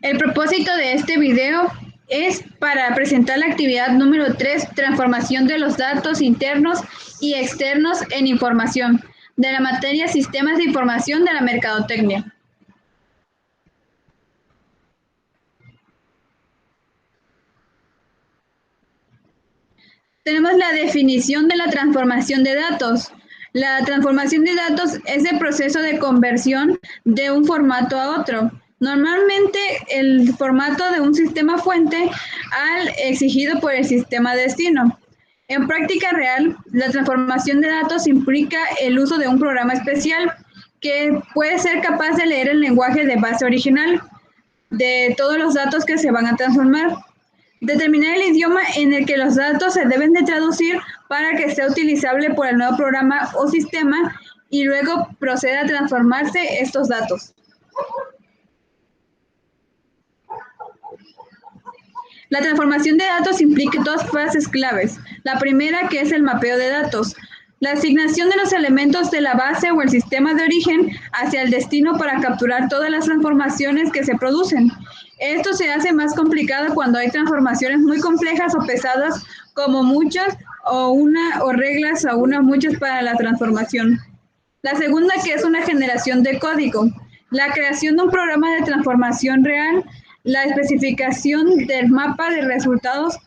El propósito de este video es para presentar la actividad número 3, transformación de los datos internos y externos en información, de la materia Sistemas de Información de la Mercadotecnia. Tenemos la definición de la transformación de datos. La transformación de datos es el proceso de conversión de un formato a otro. Normalmente el formato de un sistema fuente al exigido por el sistema destino. En práctica real, la transformación de datos implica el uso de un programa especial que puede ser capaz de leer el lenguaje de base original de todos los datos que se van a transformar. Determinar el idioma en el que los datos se deben de traducir para que sea utilizable por el nuevo programa o sistema y luego proceda a transformarse estos datos. La transformación de datos implica dos fases claves. La primera, que es el mapeo de datos. La asignación de los elementos de la base o el sistema de origen hacia el destino para capturar todas las transformaciones que se producen. Esto se hace más complicado cuando hay transformaciones muy complejas o pesadas, como muchas o reglas o muchas para la transformación. La segunda, que es una generación de código. La creación de un programa de transformación real, la especificación del mapa de resultados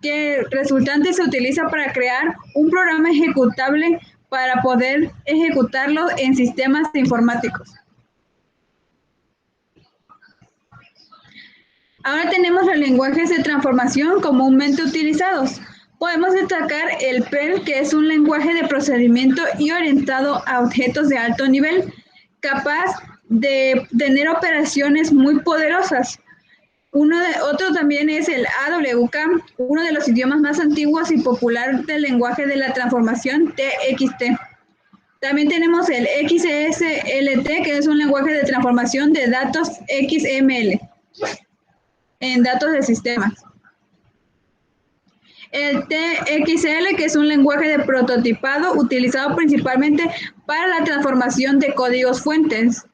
que resultante se utiliza para crear un programa ejecutable para poder ejecutarlo en sistemas informáticos. Ahora tenemos los lenguajes de transformación comúnmente utilizados. Podemos destacar el Perl, que es un lenguaje de procedimiento y orientado a objetos de alto nivel, capaz de tener operaciones muy poderosas. Otro también es el AWK, uno de los idiomas más antiguos y popular del lenguaje de la transformación TXT. También tenemos el XSLT, que es un lenguaje de transformación de datos XML en datos de sistemas. El TXL, que es un lenguaje de prototipado utilizado principalmente para la transformación de códigos fuentes.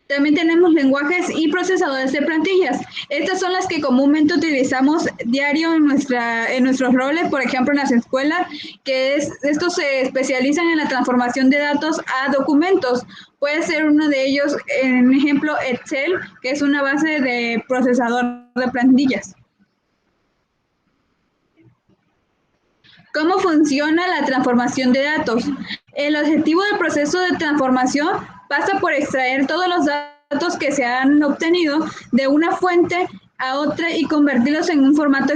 También tenemos lenguajes y procesadores de plantillas. Estas son las que comúnmente utilizamos diario en nuestros roles, por ejemplo, en las escuelas, estos se especializan en la transformación de datos a documentos. Puede ser uno de ellos, en ejemplo, Excel, que es una base de procesador de plantillas. ¿Cómo funciona la transformación de datos? El objetivo del proceso de transformación pasa por extraer todos los datos que se han obtenido de una fuente a otra y convertirlos en un formato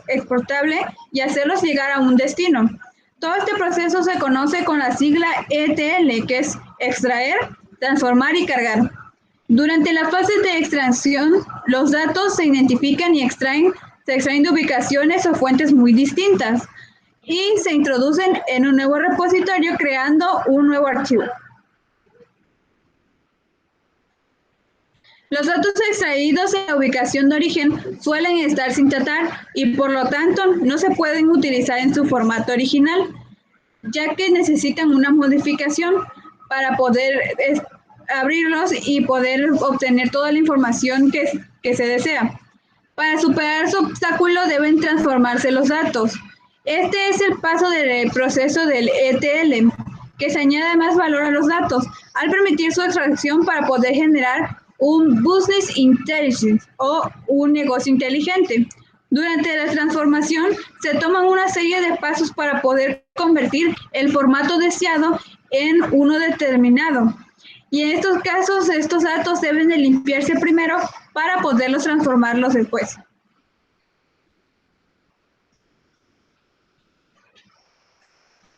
exportable y hacerlos llegar a un destino. Todo este proceso se conoce con la sigla ETL, que es extraer, transformar y cargar. Durante la fase de extracción, los datos se identifican y se extraen de ubicaciones o fuentes muy distintas y se introducen en un nuevo repositorio creando un nuevo archivo. Los datos extraídos en la ubicación de origen suelen estar sin tratar y por lo tanto no se pueden utilizar en su formato original, ya que necesitan una modificación para poder abrirlos y poder obtener toda la información que se desea. Para superar su obstáculo deben transformarse los datos. Este es el paso del proceso del ETL, que se añade más valor a los datos al permitir su extracción para poder generar un business intelligence o un negocio inteligente. Durante la transformación se toman una serie de pasos para poder convertir el formato deseado en uno determinado. Y en estos casos, estos datos deben de limpiarse primero para poderlos transformarlos después.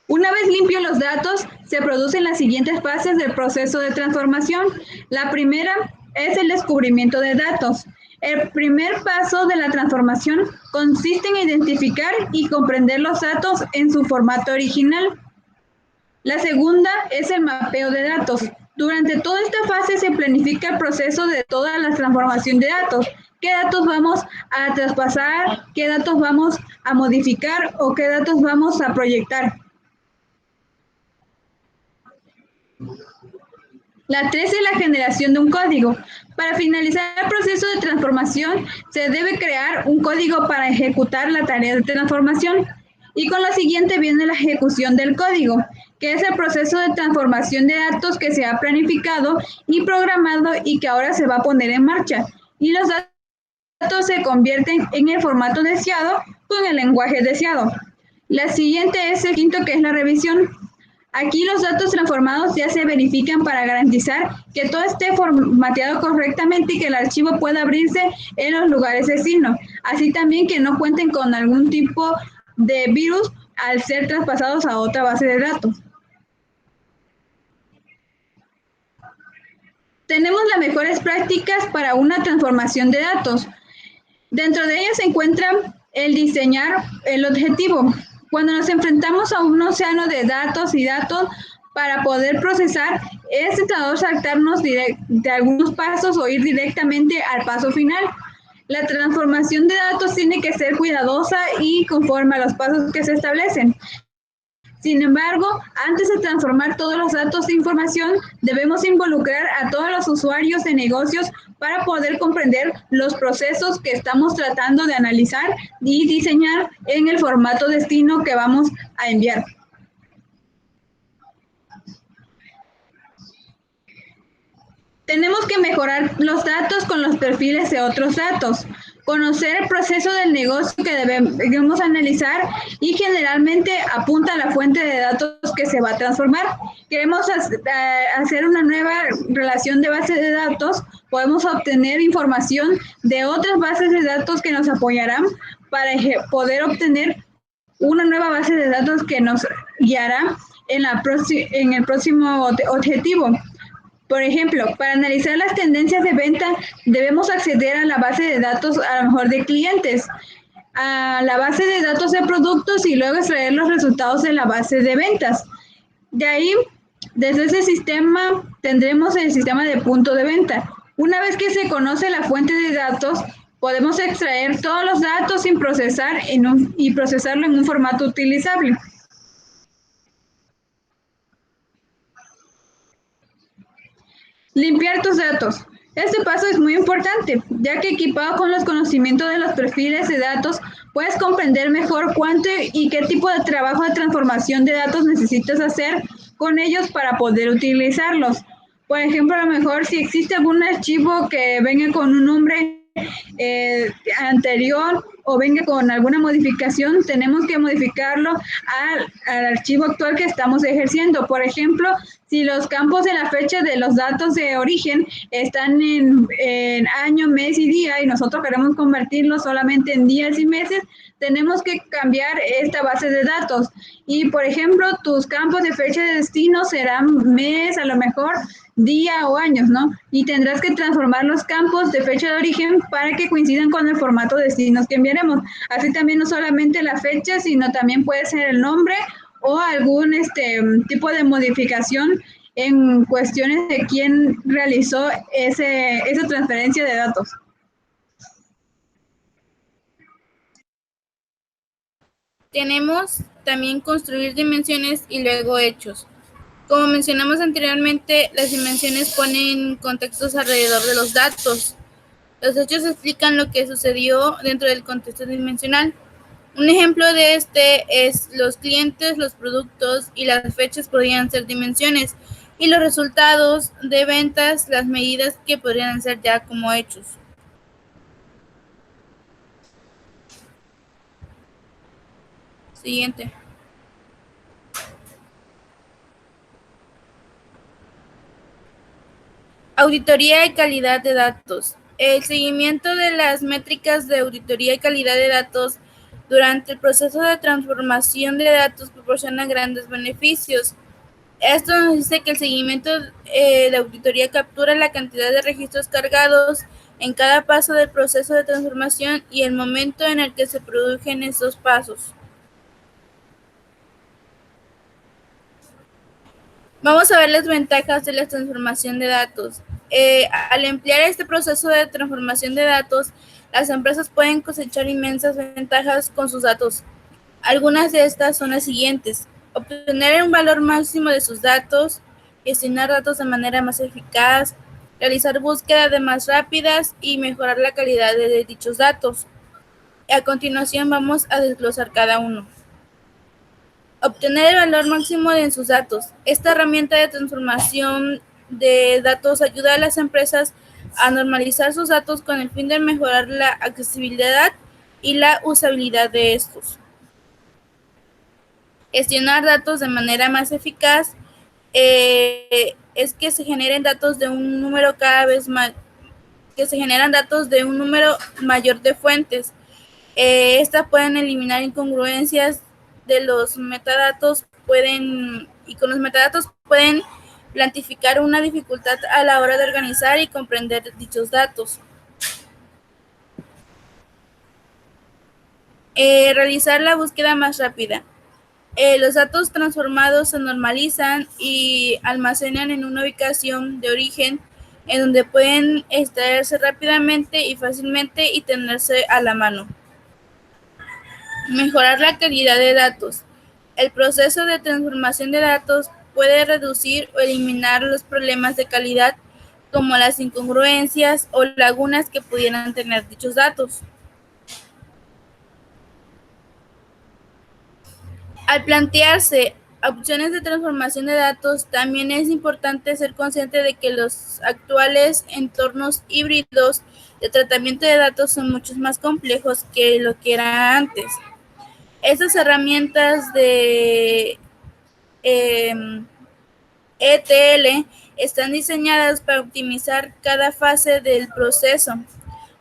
Una vez limpios los datos, se producen las siguientes fases del proceso de transformación. La primera es el descubrimiento de datos. El primer paso de la transformación consiste en identificar y comprender los datos en su formato original. La segunda es el mapeo de datos. Durante toda esta fase se planifica el proceso de toda la transformación de datos. ¿Qué datos vamos a traspasar? ¿Qué datos vamos a modificar? ¿O qué datos vamos a proyectar? La 3 es la generación de un código. Para finalizar el proceso de transformación, se debe crear un código para ejecutar la tarea de transformación. Y con lo siguiente viene la ejecución del código, que es el proceso de transformación de datos que se ha planificado y programado y que ahora se va a poner en marcha. Y los datos se convierten en el formato deseado con el lenguaje deseado. La siguiente es el quinto, que es la revisión. Aquí los datos transformados ya se verifican para garantizar que todo esté formateado correctamente y que el archivo pueda abrirse en los lugares de destino. Así también que no cuenten con algún tipo de virus al ser traspasados a otra base de datos. Tenemos las mejores prácticas para una transformación de datos. Dentro de ellas se encuentra el diseñar el objetivo. Cuando nos enfrentamos a un océano de datos y datos para poder procesar, es tentador saltarnos de algunos pasos o ir directamente al paso final. La transformación de datos tiene que ser cuidadosa y conforme a los pasos que se establecen. Sin embargo, antes de transformar todos los datos de información, debemos involucrar a todos los usuarios de negocios para poder comprender los procesos que estamos tratando de analizar y diseñar en el formato destino que vamos a enviar. Tenemos que mejorar los datos con los perfiles de otros datos, conocer el proceso del negocio que debemos analizar y generalmente apunta a la fuente de datos que se va a transformar. Queremos hacer una nueva relación de base de datos, podemos obtener información de otras bases de datos que nos apoyarán para poder obtener una nueva base de datos que nos guiará en el próximo objetivo. Por ejemplo, para analizar las tendencias de venta, debemos acceder a la base de datos, a lo mejor de clientes, a la base de datos de productos y luego extraer los resultados de la base de ventas. De ahí, desde ese sistema, tendremos el sistema de punto de venta. Una vez que se conoce la fuente de datos, podemos extraer todos los datos sin procesar y procesarlo en un formato utilizable. Limpiar tus datos. Este paso es muy importante, ya que equipado con los conocimientos de los perfiles de datos, puedes comprender mejor cuánto y qué tipo de trabajo de transformación de datos necesitas hacer con ellos para poder utilizarlos. Por ejemplo, a lo mejor si existe algún archivo que venga con un nombre anterior o venga con alguna modificación, tenemos que modificarlo al archivo actual que estamos ejerciendo. Por ejemplo, si los campos de la fecha de los datos de origen están en año, mes y día y nosotros queremos convertirlos solamente en días y meses, tenemos que cambiar esta base de datos. Y, por ejemplo, tus campos de fecha de destino serán mes, a lo mejor día o años, ¿no? Y tendrás que transformar los campos de fecha de origen para que coincidan con el formato de destinos que enviaremos. Así también no solamente la fecha, sino también puede ser el nombre o algún tipo de modificación en cuestiones de quién realizó esa transferencia de datos. Tenemos también construir dimensiones y luego hechos. Como mencionamos anteriormente, las dimensiones ponen contextos alrededor de los datos. Los hechos explican lo que sucedió dentro del contexto dimensional. Un ejemplo de este es los clientes, los productos y las fechas podrían ser dimensiones y los resultados de ventas, las medidas que podrían ser ya como hechos. Siguiente. Auditoría y calidad de datos. El seguimiento de las métricas de auditoría y calidad de datos durante el proceso de transformación de datos proporciona grandes beneficios. Esto nos dice que el seguimiento de auditoría captura la cantidad de registros cargados en cada paso del proceso de transformación y el momento en el que se produjen estos pasos. Vamos a ver las ventajas de la transformación de datos. Al emplear este proceso de transformación de datos, las empresas pueden cosechar inmensas ventajas con sus datos. Algunas de estas son las siguientes: obtener un valor máximo de sus datos, gestionar datos de manera más eficaz, realizar búsquedas de más rápidas y mejorar la calidad de dichos datos. A continuación vamos a desglosar cada uno. Obtener el valor máximo en sus datos. Esta herramienta de transformación de datos ayuda a las empresas a normalizar sus datos con el fin de mejorar la accesibilidad y la usabilidad de estos. Gestionar datos de manera más eficaz es que se generen datos de un número cada vez más, que se generan datos de un número mayor de fuentes. Estas pueden eliminar incongruencias de los metadatos, y con los metadatos pueden plantificar una dificultad a la hora de organizar y comprender dichos datos. Realizar la búsqueda más rápida. Los datos transformados se normalizan y almacenan en una ubicación de origen en donde pueden extraerse rápidamente y fácilmente y tenerse a la mano. Mejorar la calidad de datos. El proceso de transformación de datos puede reducir o eliminar los problemas de calidad como las incongruencias o lagunas que pudieran tener dichos datos. Al plantearse opciones de transformación de datos, también es importante ser consciente de que los actuales entornos híbridos de tratamiento de datos son mucho más complejos que lo que era antes. Estas herramientas de ETL están diseñadas para optimizar cada fase del proceso,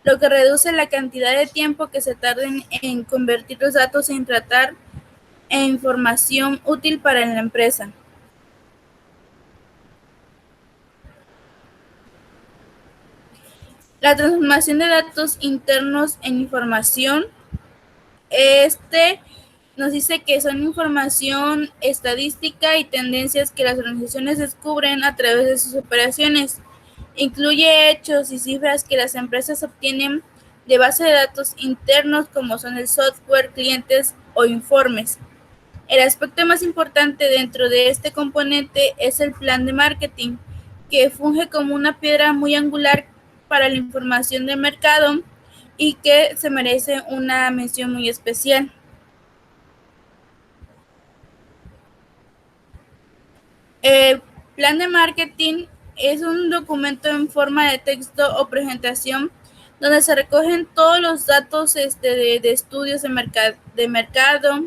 lo que reduce la cantidad de tiempo que se tarda en convertir los datos en tratar e información útil para la empresa. La transformación de datos internos en información. Nos dice que son información estadística y tendencias que las organizaciones descubren a través de sus operaciones. Incluye hechos y cifras que las empresas obtienen de base de datos internos como son el software, clientes o informes. El aspecto más importante dentro de este componente es el plan de marketing, que funge como una piedra muy angular para la información del mercado y que se merece una mención muy especial. El plan de marketing es un documento en forma de texto o presentación donde se recogen todos los datos de estudios de mercado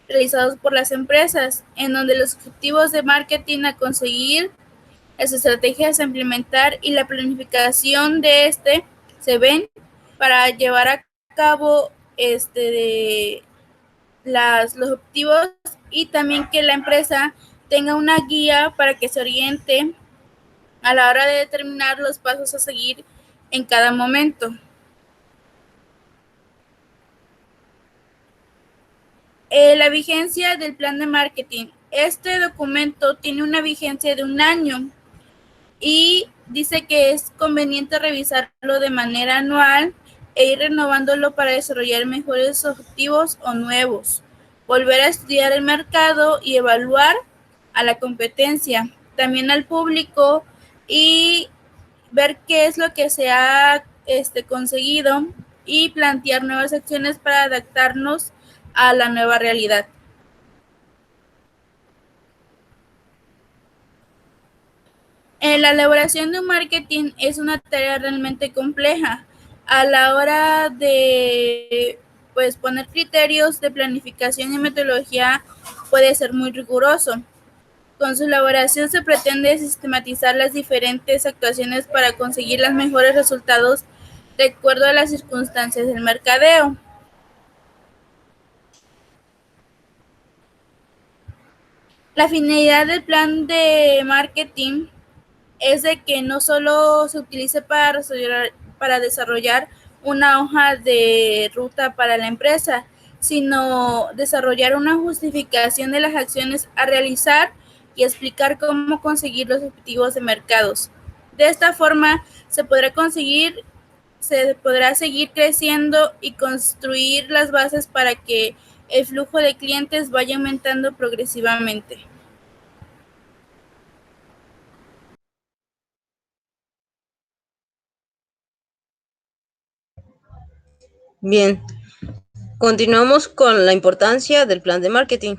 realizados por las empresas, en donde los objetivos de marketing a conseguir, las estrategias a implementar y la planificación de se ven para llevar a cabo los objetivos, y también que la empresa tenga una guía para que se oriente a la hora de determinar los pasos a seguir en cada momento. La vigencia del plan de marketing. Este documento tiene una vigencia de 1 año y dice que es conveniente revisarlo de manera anual e ir renovándolo para desarrollar mejores objetivos o nuevos, volver a estudiar el mercado y evaluar a la competencia, también al público, y ver qué es lo que se ha conseguido y plantear nuevas acciones para adaptarnos a la nueva realidad. La elaboración de un marketing es una tarea realmente compleja. A la hora de poner criterios de planificación y metodología puede ser muy riguroso. Con su elaboración se pretende sistematizar las diferentes actuaciones para conseguir los mejores resultados de acuerdo a las circunstancias del mercadeo. La finalidad del plan de marketing es de que no solo se utilice para desarrollar una hoja de ruta para la empresa, sino desarrollar una justificación de las acciones a realizar y explicar cómo conseguir los objetivos de mercados. De esta forma se podrá seguir creciendo y construir las bases para que el flujo de clientes vaya aumentando progresivamente. Bien, continuamos con la importancia del plan de marketing.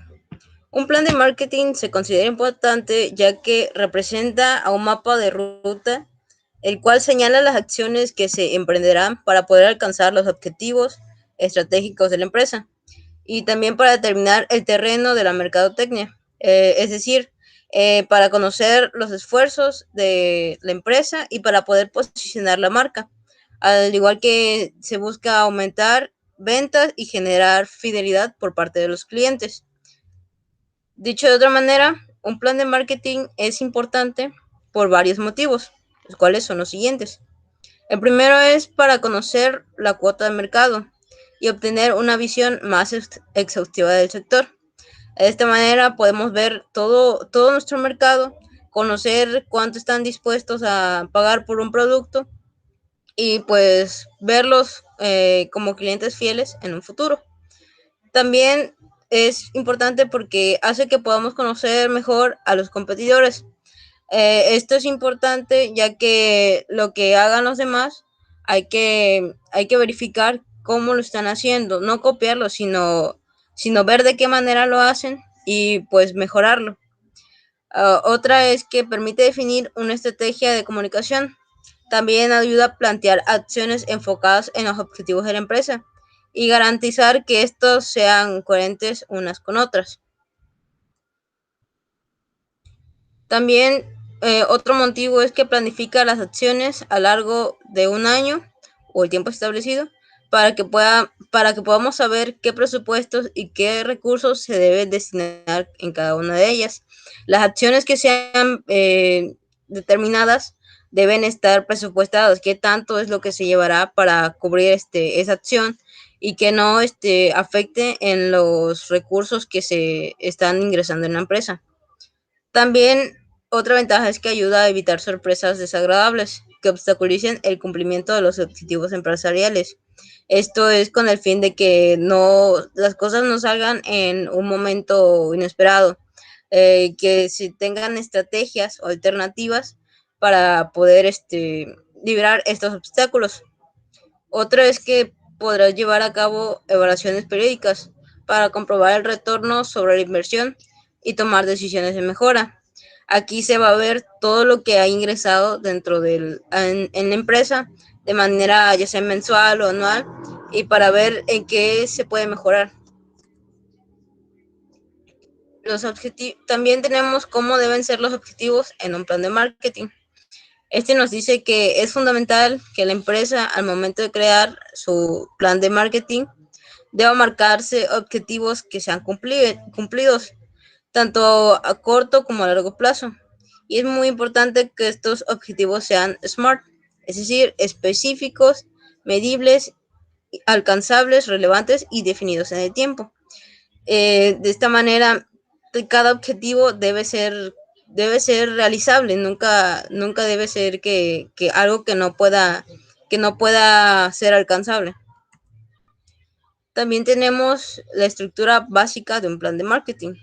Un plan de marketing se considera importante ya que representa a un mapa de ruta, el cual señala las acciones que se emprenderán para poder alcanzar los objetivos estratégicos de la empresa y también para determinar el terreno de la mercadotecnia, es decir, para conocer los esfuerzos de la empresa y para poder posicionar la marca, al igual que se busca aumentar ventas y generar fidelidad por parte de los clientes. Dicho de otra manera, un plan de marketing es importante por varios motivos, los cuales son los siguientes. El primero es para conocer la cuota de mercado y obtener una visión más exhaustiva del sector. De esta manera podemos ver todo nuestro mercado, conocer cuánto están dispuestos a pagar por un producto y pues verlos como clientes fieles en un futuro. También es importante porque hace que podamos conocer mejor a los competidores. Esto es importante ya que lo que hagan los demás hay que verificar cómo lo están haciendo, no copiarlo, sino ver de qué manera lo hacen y pues mejorarlo. Otra es que permite definir una estrategia de comunicación. También ayuda a plantear acciones enfocadas en los objetivos de la empresa y garantizar que estos sean coherentes unas con otras. También otro motivo es que planifica las acciones a lo largo de un año o el tiempo establecido para que podamos saber qué presupuestos y qué recursos se deben destinar en cada una de ellas. Las acciones que sean determinadas deben estar presupuestadas, qué tanto es lo que se llevará para cubrir esa acción y que no afecte en los recursos que se están ingresando en la empresa. También otra ventaja es que ayuda a evitar sorpresas desagradables que obstaculicen el cumplimiento de los objetivos empresariales. Esto es con el fin de que las cosas no salgan en un momento inesperado, que se tengan estrategias o alternativas para poder librar estos obstáculos. Otro es que podrás llevar a cabo evaluaciones periódicas para comprobar el retorno sobre la inversión y tomar decisiones de mejora. Aquí se va a ver todo lo que ha ingresado en la empresa de manera ya sea mensual o anual y para ver en qué se puede mejorar. También tenemos cómo deben ser los objetivos en un plan de marketing. Este nos dice que es fundamental que la empresa, al momento de crear su plan de marketing, deba marcarse objetivos que sean cumplidos, tanto a corto como a largo plazo. Y es muy importante que estos objetivos sean SMART, es decir, específicos, medibles, alcanzables, relevantes y definidos en el tiempo. De esta manera, cada objetivo debe ser realizable, nunca debe ser que algo que no pueda ser alcanzable. También tenemos la estructura básica de un plan de marketing.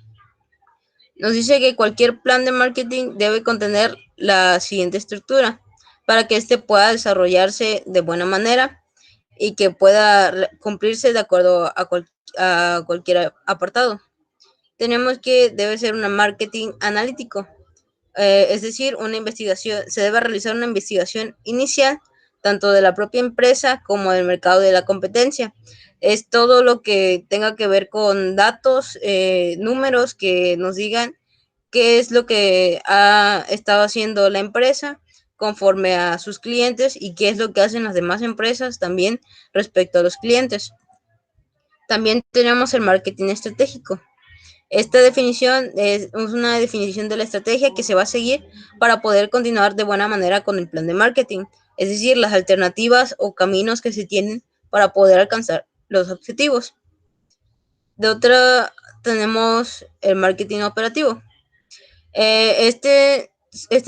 Nos dice que cualquier plan de marketing debe contener la siguiente estructura para que éste pueda desarrollarse de buena manera y que pueda cumplirse de acuerdo a cualquier apartado. Tenemos que debe ser un marketing analítico, es decir, se debe realizar una investigación inicial tanto de la propia empresa como del mercado de la competencia. Es todo lo que tenga que ver con datos, números que nos digan qué es lo que ha estado haciendo la empresa conforme a sus clientes y qué es lo que hacen las demás empresas también respecto a los clientes. También tenemos el marketing estratégico. Esta definición es una definición de la estrategia que se va a seguir para poder continuar de buena manera con el plan de marketing, es decir, las alternativas o caminos que se tienen para poder alcanzar los objetivos. De otra, tenemos el marketing operativo. Estas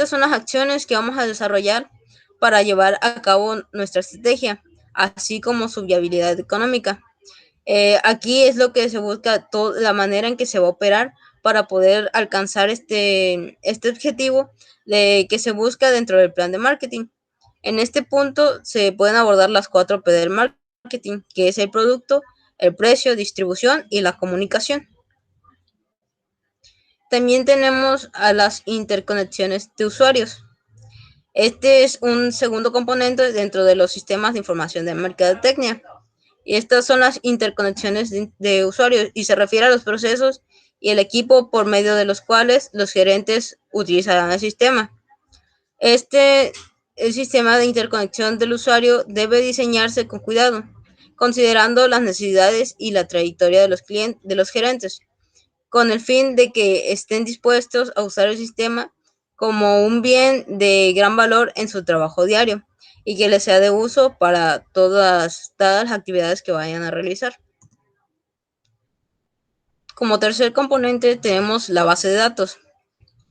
son las acciones que vamos a desarrollar para llevar a cabo nuestra estrategia, así como su viabilidad económica. Aquí es lo que se busca, la manera en que se va a operar para poder alcanzar este objetivo que se busca dentro del plan de marketing. En este punto se pueden abordar las 4 P del marketing, marketing, que es el producto, el precio, distribución y la comunicación. También tenemos a las interconexiones de usuarios. Este es un segundo componente dentro de los sistemas de información de mercadotecnia. Y estas son las interconexiones de usuarios y se refiere a los procesos y el equipo por medio de los cuales los gerentes utilizarán el sistema. El sistema de interconexión del usuario debe diseñarse con cuidado, considerando las necesidades y la trayectoria de los gerentes, con el fin de que estén dispuestos a usar el sistema como un bien de gran valor en su trabajo diario y que les sea de uso para todas las actividades que vayan a realizar. Como tercer componente tenemos la base de datos.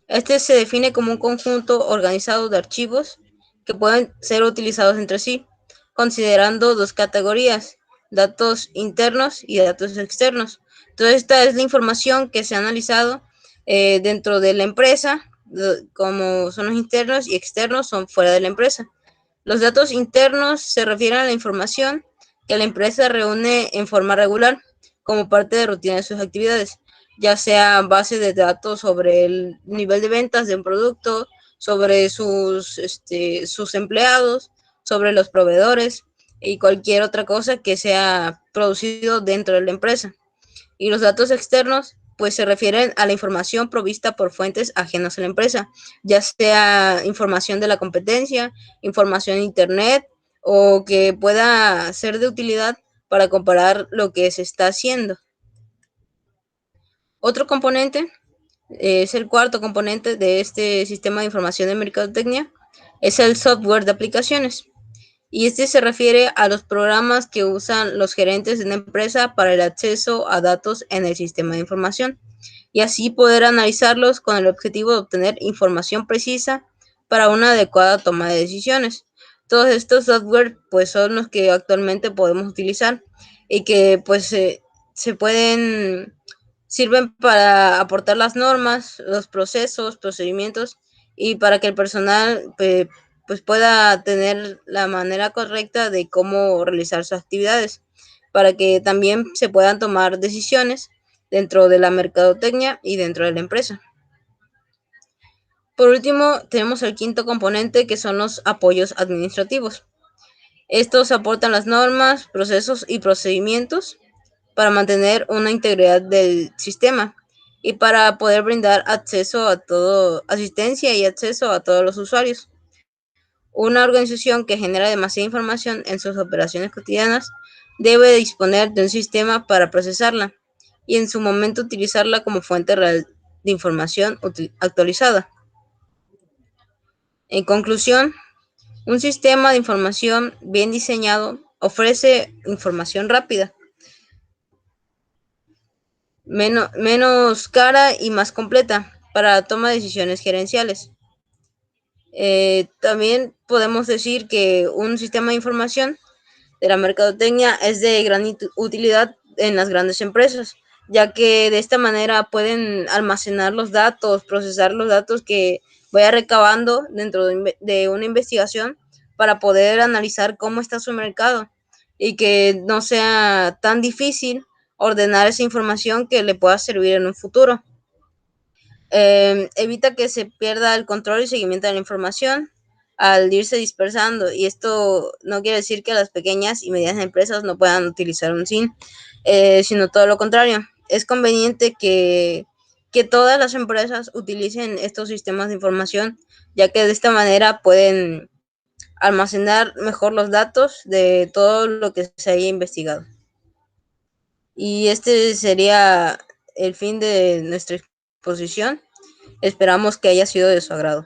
Este se define como un conjunto organizado de archivos que pueden ser utilizados entre sí, considerando dos categorías, datos internos y datos externos. Toda esta es la información que se ha analizado dentro de la empresa, como son los internos y externos son fuera de la empresa. Los datos internos se refieren a la información que la empresa reúne en forma regular como parte de rutina de sus actividades, ya sea base de datos sobre el nivel de ventas de un producto, sobre sus empleados, sobre los proveedores y cualquier otra cosa que sea producido dentro de la empresa. Y los datos externos pues se refieren a la información provista por fuentes ajenas a la empresa, ya sea información de la competencia, información en internet o que pueda ser de utilidad para comparar lo que se está haciendo. Otro componente, es el cuarto componente de este sistema de información de mercadotecnia, es el software de aplicaciones. Y este se refiere a los programas que usan los gerentes de una empresa para el acceso a datos en el sistema de información y así poder analizarlos con el objetivo de obtener información precisa para una adecuada toma de decisiones. Todos estos software pues son los que actualmente podemos utilizar y que pues sirven para aportar las normas, los procesos, procedimientos y para que el personal pues pueda tener la manera correcta de cómo realizar sus actividades, para que también se puedan tomar decisiones dentro de la mercadotecnia y dentro de la empresa. Por último, tenemos el quinto componente, que son los apoyos administrativos. Estos aportan las normas, procesos y procedimientos para mantener una integridad del sistema y para poder brindar asistencia y acceso a todos los usuarios. Una organización que genera demasiada información en sus operaciones cotidianas debe disponer de un sistema para procesarla y en su momento utilizarla como fuente real de información actualizada. En conclusión, un sistema de información bien diseñado ofrece información rápida, menos cara y más completa para la toma de decisiones gerenciales. También podemos decir que un sistema de información de la mercadotecnia es de gran utilidad en las grandes empresas, ya que de esta manera pueden almacenar los datos, procesar los datos que vaya recabando dentro de una investigación para poder analizar cómo está su mercado y que no sea tan difícil ordenar esa información que le pueda servir en un futuro. Evita que se pierda el control y seguimiento de la información al irse dispersando, y esto no quiere decir que las pequeñas y medianas empresas no puedan utilizar un SIN, sino todo lo contrario. Es conveniente que todas las empresas utilicen estos sistemas de información, ya que de esta manera pueden almacenar mejor los datos de todo lo que se haya investigado. Y este sería el fin de nuestra exposición. Esperamos que haya sido de su agrado.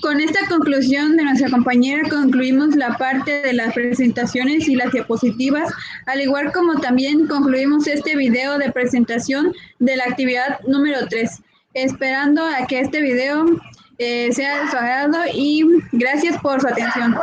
Con esta conclusión de nuestra compañera concluimos la parte de las presentaciones y las diapositivas, al igual como también concluimos este video de presentación de la actividad número 3, esperando a que este video sea de su agrado y gracias por su atención.